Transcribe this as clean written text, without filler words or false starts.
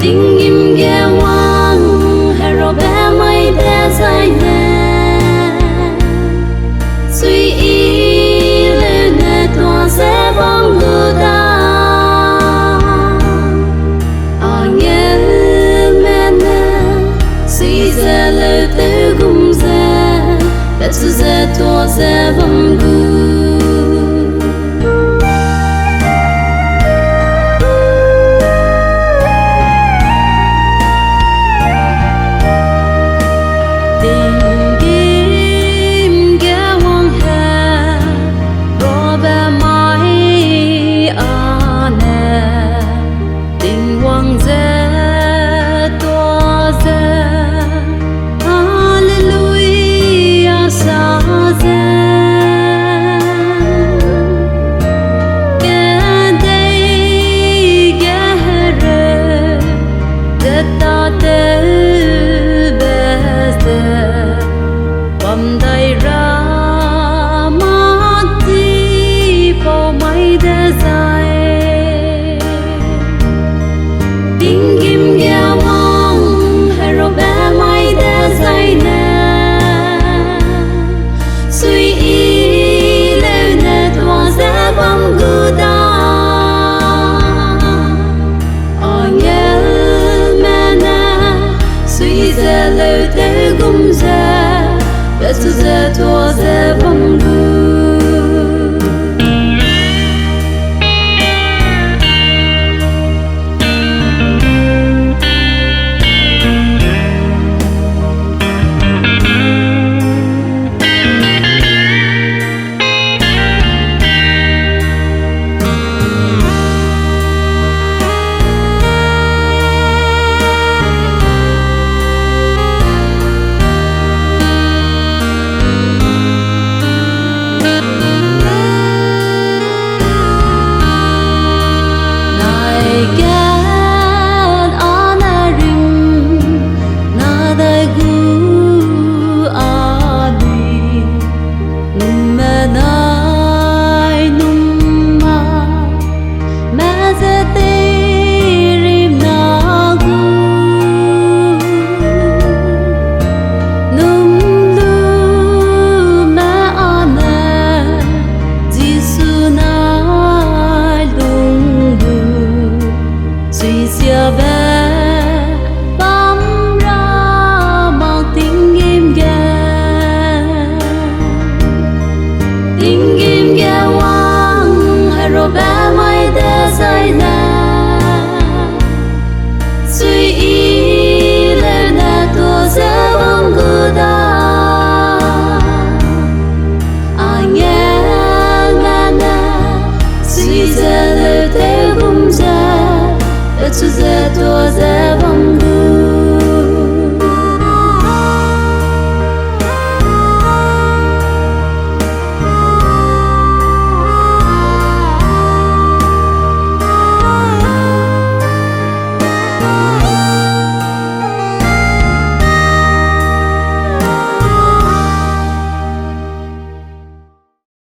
tình im ghé hoang hay rồi bé mây té dài nè suy ý lên nè tua sẽ vong lưu ta ở nghe mẹ nè suy ra lời tới gum ra bé su ra tua sẽ vong lưu lời tới gum ra bé su ra tua ra vong lưu